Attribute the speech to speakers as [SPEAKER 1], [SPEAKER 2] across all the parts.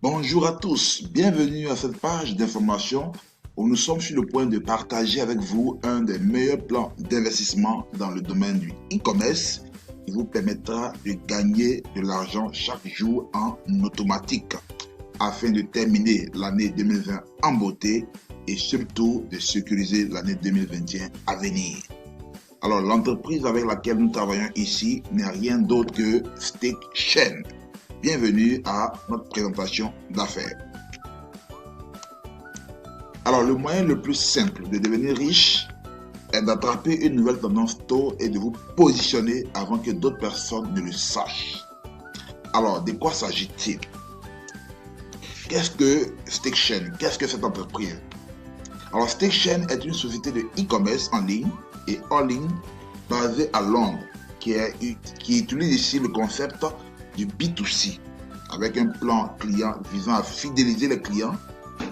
[SPEAKER 1] Bonjour à tous, bienvenue à cette page d'information où nous sommes sur le point de partager avec vous un des meilleurs plans d'investissement dans le domaine du e-commerce qui vous permettra de gagner de l'argent chaque jour en automatique afin de terminer l'année 2020 en beauté et surtout de sécuriser l'année 2021 à venir. Alors l'entreprise avec laquelle nous travaillons ici n'est rien d'autre que StakeChain. Bienvenue à notre présentation d'affaires. Alors, le moyen le plus simple de devenir riche est d'attraper une nouvelle tendance tôt et de vous positionner avant que d'autres personnes ne le sachent. Alors, de quoi s'agit-il? Qu'est-ce que StakeChain? Qu'est-ce que cette entreprise? Alors, StakeChain est une société de e-commerce en ligne et hors ligne basée à Londres qui utilise ici le concept du B2C, avec un plan client visant à fidéliser les clients,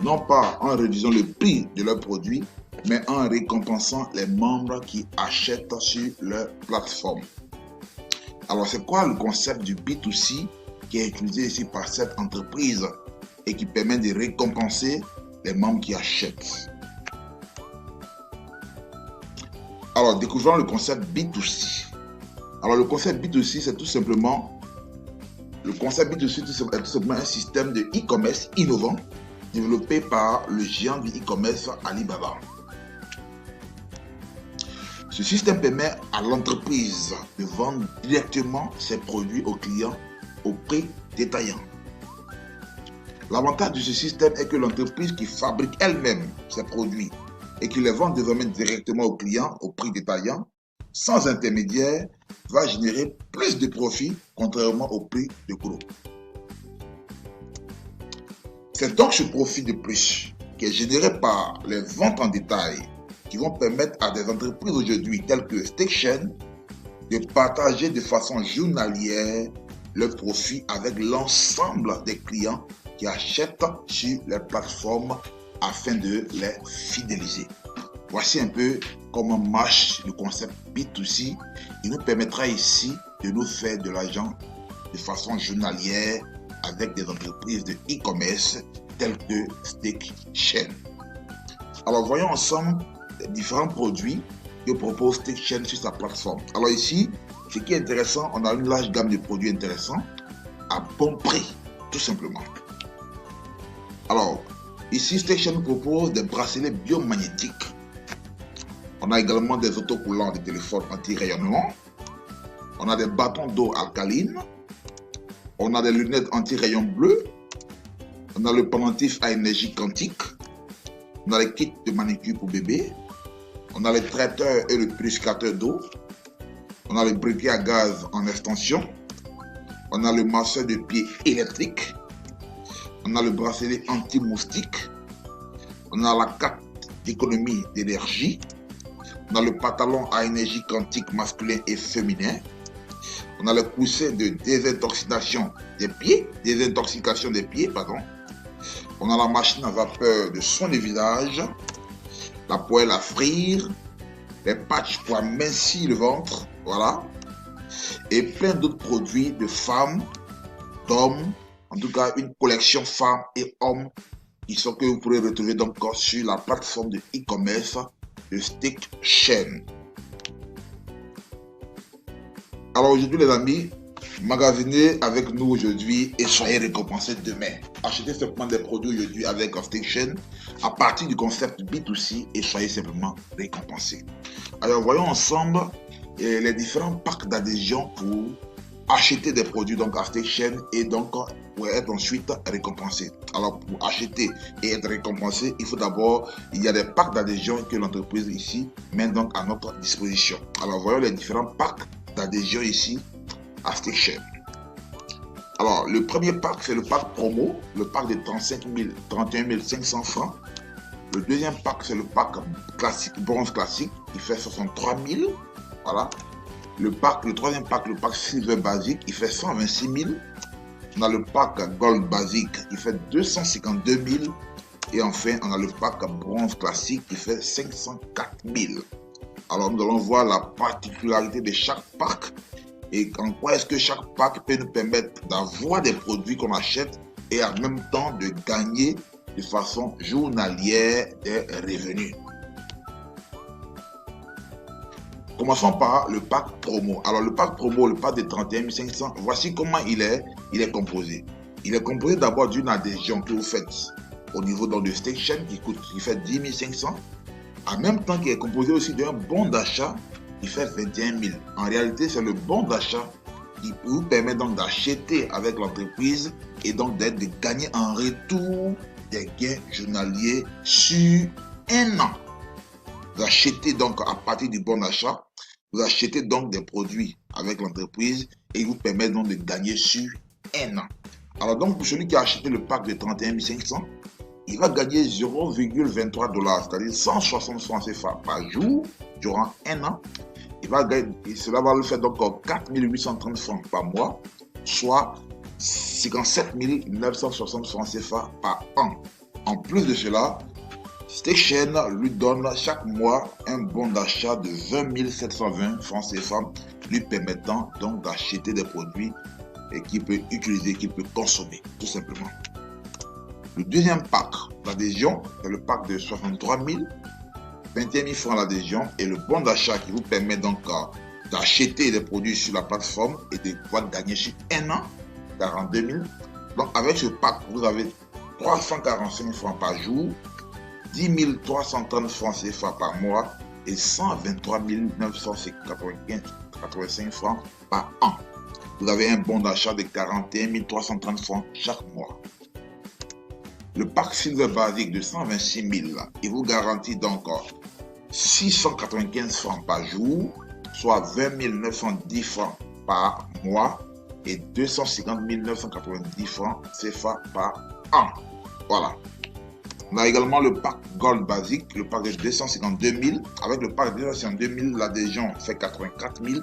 [SPEAKER 1] non pas en réduisant le prix de leurs produits, mais en récompensant les membres qui achètent sur leur plateforme. Alors, c'est quoi le concept du B2C qui est utilisé ici par cette entreprise et qui permet de récompenser les membres qui achètent? Alors, découvrons le concept B2C. Alors, le concept B2C, c'est tout simplement le concept B2C est tout simplement un système de e-commerce innovant développé par le géant du e-commerce Alibaba. Ce système permet à l'entreprise de vendre directement ses produits aux clients au prix détaillant. L'avantage de ce système est que l'entreprise qui fabrique elle-même ses produits et qui les vend désormais directement aux clients au prix détaillant, sans intermédiaire, va générer plus de profits contrairement au prix de gros. C'est donc ce profit de plus qui est généré par les ventes en détail qui vont permettre à des entreprises aujourd'hui telles que StakeChain de partager de façon journalière leurs profits avec l'ensemble des clients qui achètent sur les plateformes afin de les fidéliser. Voici un peu comment marche le concept B2C. Il nous permettra ici de nous faire de l'argent de façon journalière avec des entreprises de e-commerce telles que StakeChain. Alors voyons ensemble les différents produits que propose StakeChain sur sa plateforme. Alors ici, ce qui est intéressant, on a une large gamme de produits intéressants à bon prix, tout simplement. Alors ici, StakeChain propose des bracelets biomagnétiques. On a également des autocollants de téléphone anti-rayonnement. On a des bâtons d'eau alcaline. On a des lunettes anti-rayon bleu. On a le pendentif à énergie quantique. On a les kits de manicure pour bébé. On a les traiteurs et le purificateur d'eau. On a le briquet à gaz en extension. On a le masseur de pieds électrique. On a le bracelet anti-moustique. On a la carte d'économie d'énergie. On a le pantalon à énergie quantique masculin et féminin. On a le coussin de désintoxication des pieds. On a la machine à vapeur de soin de visage. La poêle à frire. Les patchs pour amincir le ventre. Voilà. Et plein d'autres produits de femmes, d'hommes. En tout cas, une collection femmes et hommes que vous pourrez retrouver donc sur la plateforme de e-commerce de StakeChain. Alors aujourd'hui les amis, magasinez avec nous aujourd'hui et soyez récompensés demain. Achetez simplement des produits aujourd'hui avec StakeChain à partir du concept B2C et soyez simplement récompensés. Alors voyons ensemble les différents packs d'adhésion pour acheter des produits donc à StakeChain et donc pour être ensuite récompensé. Alors pour acheter et être récompensé, il faut d'abord, il y a des packs d'adhésion que l'entreprise ici met donc à notre disposition. Alors voyons les différents packs d'adhésion ici à StakeChain. Alors le premier pack c'est le pack promo, le pack de 31 500 francs. Le deuxième pack c'est le pack classique, bronze classique, qui fait 63 000. Voilà. Le troisième pack, le pack Silver basique, il fait 126 000. On a le pack Gold basique, qui fait 252 000. Et enfin, on a le pack Bronze classique, qui fait 504 000. Alors, nous allons voir la particularité de chaque pack et en quoi est-ce que chaque pack peut nous permettre d'avoir des produits qu'on achète et en même temps de gagner de façon journalière des revenus. Commençons par le pack promo. Alors le pack promo, le pack de 31 500, voici comment il est composé. Il est composé d'abord d'une adhésion que vous faites au niveau de Station qui fait 10 500, en même temps qu'il est composé aussi d'un bon d'achat qui fait 21 000. En réalité, c'est le bon d'achat qui vous permet donc d'acheter avec l'entreprise et donc de gagner en retour des gains journaliers sur un an. Vous achetez donc à partir du bon d'achat, vous achetez donc des produits avec l'entreprise et il vous permet donc de gagner sur un an. Alors donc pour celui qui a acheté le pack de 31 500, il va gagner 0,23 $, c'est-à-dire 160 francs CFA par jour durant un an. Cela va le faire donc 4 830 francs par mois, soit 57 960 francs CFA par an. En plus de cela, Station lui donne chaque mois un bon d'achat de 20 720 francs CFA, lui permettant donc d'acheter des produits qu'il peut utiliser, qu'il peut consommer, tout simplement. Le deuxième pack d'adhésion, c'est le pack de 63 000, 21 000 francs l'adhésion et le bon d'achat qui vous permet donc d'acheter des produits sur la plateforme et de pouvoir gagner sur un an, 42 000. Donc avec ce pack, vous avez 345 francs par jour, 10 330 francs CFA par mois et 123 985 francs par an. Vous avez un bon d'achat de 41 330 francs chaque mois. Le pack Silver basique de 126 000, il vous garantit donc 695 francs par jour, soit 20 910 francs par mois et 250 990 francs CFA par an. Voilà. On a également le pack Gold basique, le pack de 252 000. Avec le pack de 252 000, l'adhésion fait 84 000.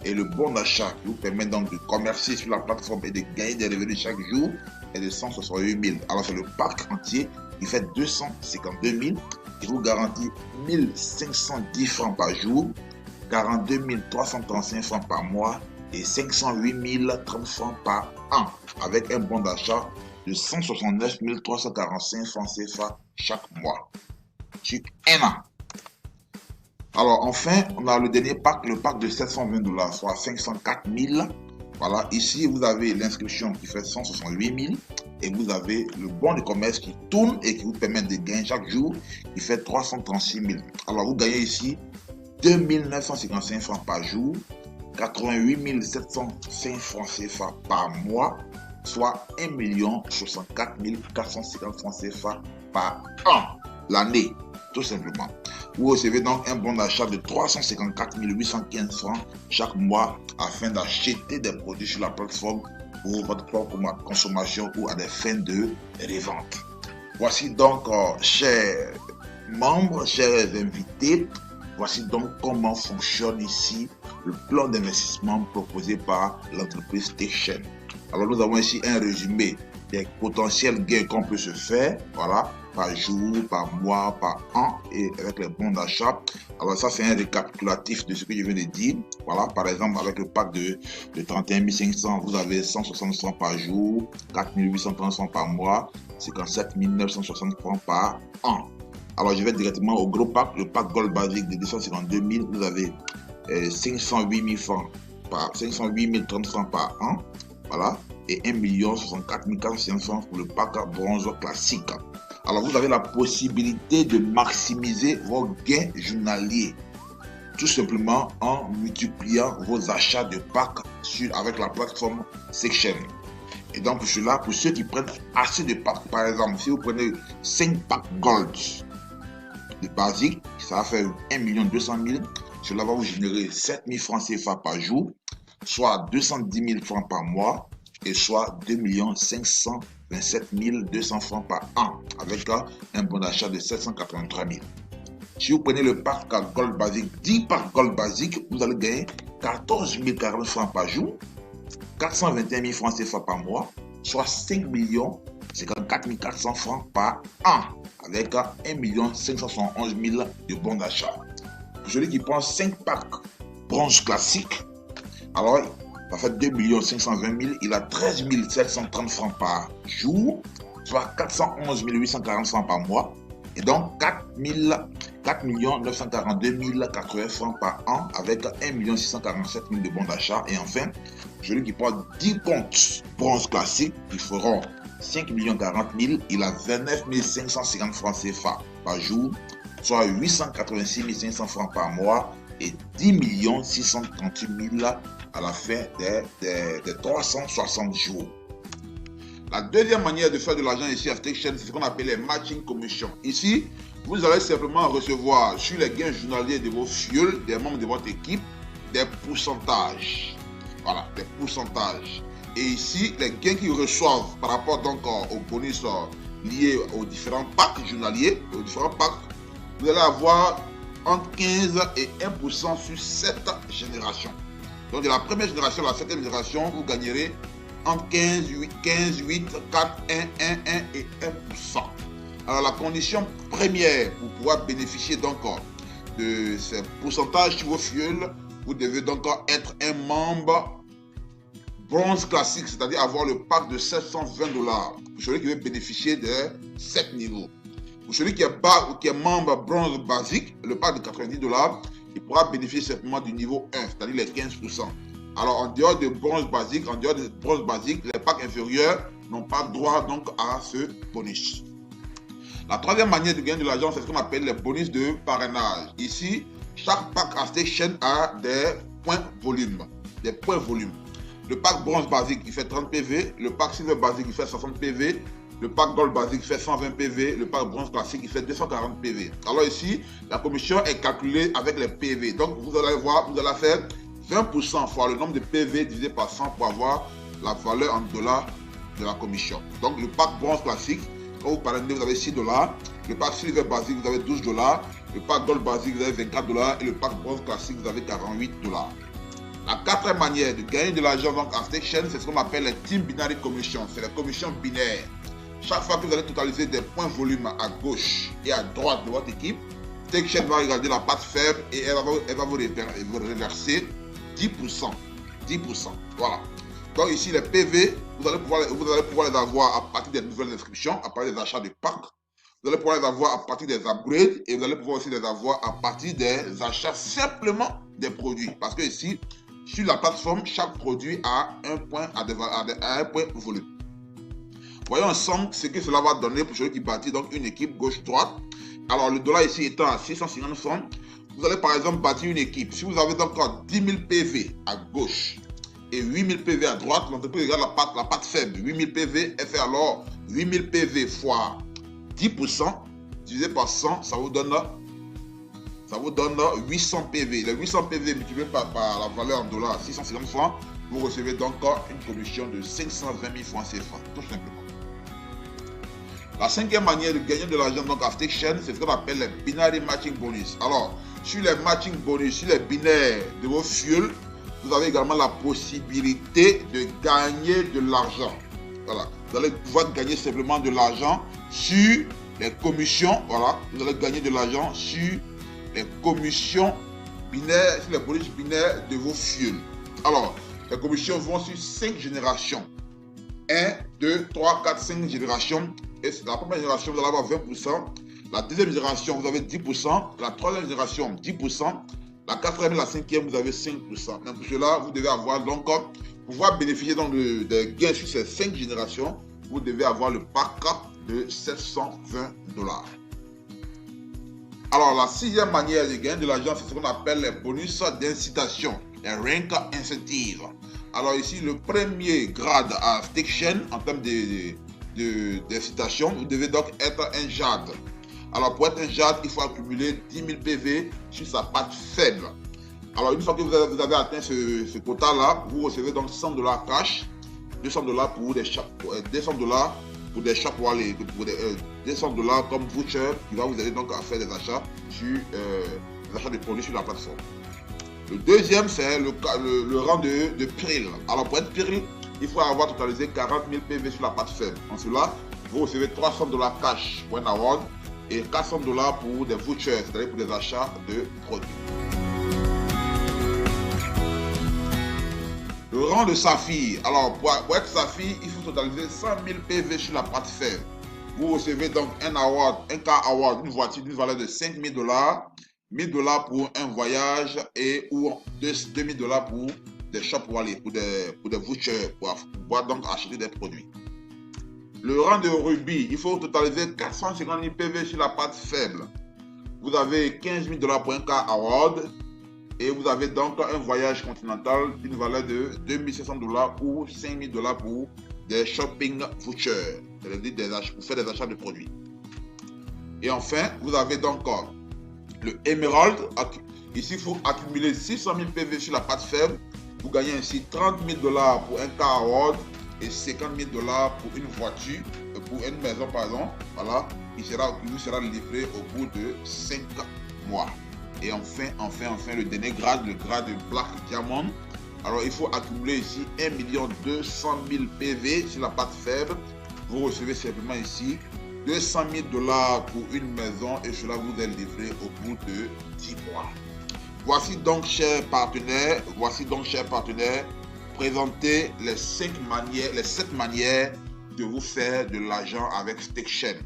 [SPEAKER 1] Et le bon d'achat qui vous permet donc de commercer sur la plateforme et de gagner des revenus chaque jour est de 168 000. Alors c'est le pack entier qui fait 252 000. Il vous garantit 1510 francs par jour, 42 335 francs par mois et 508 030 francs par an. Avec un bon d'achat de 169 345 francs CFA chaque mois sur un an. Alors enfin, on a le dernier pack, le pack de 720 $, soit 504 000. Voilà, ici vous avez l'inscription qui fait 168 000 et vous avez le bon de commerce qui tourne et qui vous permet de gagner chaque jour qui fait 336 000. Alors vous gagnez ici 2 955 francs par jour, 88 705 francs CFA par mois, soit 1 64 450 francs CFA par an, l'année, tout simplement. Vous recevez donc un bon d'achat de 354 815 francs chaque mois afin d'acheter des produits sur la plateforme pour votre propre consommation ou à des fins de revente. Voici donc, chers membres, chers invités, voici donc comment fonctionne ici le plan d'investissement proposé par l'entreprise Station. Alors nous avons ici un résumé des potentiels gains qu'on peut se faire, voilà, par jour, par mois, par an et avec les bons d'achat. Alors ça c'est un récapitulatif de ce que je viens de dire. Voilà, par exemple avec le pack de 31 500, vous avez 160 francs par jour, 4 830 francs par mois, 57 960 francs par an. Alors je vais directement au gros pack, le pack Gold basique de 252 000, vous avez 508 000 francs par 508 030 francs par an. Voilà, et 1 64 400 francs pour le pack bronze classique. Alors vous avez la possibilité de maximiser vos gains journaliers tout simplement en multipliant vos achats de packs avec la plateforme Station. Et donc pour cela, pour ceux qui prennent assez de packs, par exemple si vous prenez 5 packs Gold de basique, ça va faire 1 200 000, cela va vous générer 7 000 francs CFA par jour, soit 210 000 francs par mois et soit 2 527 200 francs par an avec un bon d'achat de 783 000. Si vous prenez le pack Gold basique, 10 packs Gold basique, vous allez gagner 14 040 francs par jour, 421 000 francs CFA par mois, soit 5 54 400 francs par an avec 1 571 000 de bons d'achat. Pour celui qui prend 5 packs bronze classique, alors Ça fait 2 520 000. Il a 13 730 francs par jour, soit 411 840 francs par mois. Et donc 4 942 080 francs par an avec 1 647 000 de bons d'achat. Et enfin, celui qui prend 10 comptes bronze classique, qui feront 5 40 000, il a 29 550 francs CFA par jour, soit 886 500 francs par mois et 10 638 000 à la fin des 360 jours. La deuxième manière de faire de l'argent ici à Stakechain, c'est ce qu'on appelle les matching commissions. Ici, vous allez simplement recevoir sur les gains journaliers de vos fuels, des membres de votre équipe, des pourcentages. Voilà, des pourcentages. Et ici, les gains qu'ils reçoivent par rapport donc aux bonus liés aux différents packs journaliers, vous allez avoir entre 15 et 1% sur cette génération. Donc de la première génération à la septième génération, vous gagnerez entre 15, 8, 4, 1 et 1%. Alors la condition première pour pouvoir bénéficier donc de ces pourcentages sur vos fuels, vous devez donc être un membre bronze classique, c'est-à-dire avoir le pack de 720 $. Pour celui qui veut bénéficier de 7 niveaux. Pour celui qui est membre bronze basique, le pack de 90 $, il pourra bénéficier simplement du niveau 1, c'est-à-dire les 15%. Alors, en dehors de bronze basique, les packs inférieurs n'ont pas droit donc à ce bonus. La troisième manière de gagner de l'argent, c'est ce qu'on appelle les bonus de parrainage. Ici, chaque pack à Stakechain a des points volume. Le pack bronze basique, il fait 30 PV. Le pack silver basique, il fait 60 PV. Le pack gold basique fait 120 PV. Le pack bronze classique, il fait 240 PV. Alors ici, la commission est calculée avec les PV. Donc, vous allez voir, vous allez faire 20% fois le nombre de PV divisé par 100 pour avoir la valeur en dollars de la commission. Donc, le pack bronze classique, quand vous parrainez, vous avez 6 $. Le pack silver basique, vous avez 12 $. Le pack gold basique, vous avez 24 $. Et le pack bronze classique, vous avez 48 $. La quatrième manière de gagner de l'argent à Stakechain, c'est ce qu'on appelle les Team Binary Commissions. C'est les commissions binaires. Chaque fois que vous allez totaliser des points volume à gauche et à droite de votre équipe, Stakechain va regarder la patte faible et elle va vous reverser 10%. Voilà. Donc ici, les PV, vous allez pouvoir les avoir à partir des nouvelles inscriptions, à partir des achats de packs. Vous allez pouvoir les avoir à partir des upgrades et vous allez pouvoir aussi les avoir à partir des achats simplement des produits. Parce que ici, sur la plateforme, chaque produit a un point volume. Voyons ensemble ce que cela va donner pour celui qui bâtit donc une équipe gauche-droite. Alors le dollar ici étant à 650 francs, vous allez par exemple bâtir une équipe. Si vous avez donc 10 000 PV à gauche et 8 000 PV à droite, l'entreprise regarde la patte faible. 8 000 PV, elle fait alors 8 000 PV fois 10% divisé par 100, ça vous donne 800 PV. Les 800 PV multipliés par la valeur en dollars, 650 francs, vous recevez donc une commission de 520 000 francs CFA, tout simplement. La cinquième manière de gagner de l'argent donc à Stakechain, c'est ce qu'on appelle les binary matching bonus. Alors, sur les matching bonus, sur les binaires de vos fuels, vous avez également la possibilité de gagner de l'argent. Voilà, vous allez pouvoir gagner simplement de l'argent sur les commissions. Voilà, vous allez gagner de l'argent sur les commissions binaires, sur les bonus binaires de vos fuels. Alors, les commissions vont sur 5 générations. 1, 2, 3, 4, 5 générations. Et la première génération, vous allez avoir 20%. La deuxième génération, vous avez 10%. La troisième génération, 10%. La quatrième et la cinquième, vous avez 5%. Mais pour cela, vous devez avoir donc, pour pouvoir bénéficier donc des gains sur ces 5 générations, vous devez avoir le pack de 720 $. Alors, la sixième manière de gagner de l'argent, c'est ce qu'on appelle les bonus d'incitation, les rank incentives. Alors ici, le premier grade à Stakechain en termes d'incitation, vous devez donc être un jade. Alors pour être un jade, il faut accumuler 10 000 PV sur sa patte faible. Alors une fois que vous avez atteint ce quota-là, vous recevez donc 100 $ cash, 200 $ pour des shops, 200 $ pour des shops pour aller, 200 $ comme voucher qui va vous aider donc à faire des achats sur les achats de produits sur la plateforme. Le deuxième, c'est le rang de Piril. Alors pour être Piril, il faut avoir totalisé 40 000 PV sur la patte faible. En cela, vous recevez 300 $ cash pour un award et 400 $ pour des vouchers, c'est-à-dire pour des achats de produits. Le rang de Saphir. Alors, pour être Saphir, il faut totaliser 100 000 PV sur la plate faible. Vous recevez donc un car award, une voiture d'une valeur de 5 000 $, 1 000 $ pour un voyage et ou 2 000 $ pour des shops wallet, pour des vouchers, pour pouvoir donc acheter des produits. Le rang de Ruby, il faut totaliser 450 000 PV sur la plate faible. Vous avez 15 000 $ pour un car award. Et vous avez donc un voyage continental d'une valeur de 2 500 $ ou 5 000 $ pour des shopping vouchers, c'est-à-dire pour faire des achats de produits. Et enfin, vous avez donc le Emerald. Ici, il faut accumuler 600 000 PV sur la plate faible. Vous gagnez ainsi 30 000 $ pour un car award et 50 000 $ pour une voiture, pour une maison, pardon. Voilà, qui vous sera livré au bout de 5 mois. Et enfin, le dernier grade, le grade de Black Diamond. Alors, il faut accumuler ici 1 200 000 PV sur la plate faible. Vous recevez simplement ici 200 000 $ pour une maison et cela vous est livré au bout de 10 mois. Voici donc, chers partenaires, présenter les 7 manières de vous faire de l'argent avec StakeChain.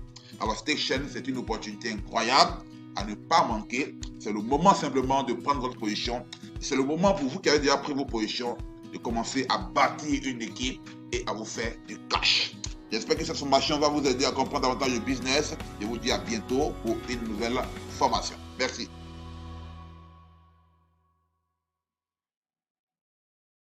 [SPEAKER 1] Alors, StakeChain, c'est une opportunité incroyable à ne pas manquer. C'est le moment simplement de prendre votre position. C'est le moment pour vous qui avez déjà pris vos positions de commencer à bâtir une équipe et à vous faire du cash. J'espère que cette formation va vous aider à comprendre davantage le business. Je vous dis à bientôt pour une nouvelle formation. Merci.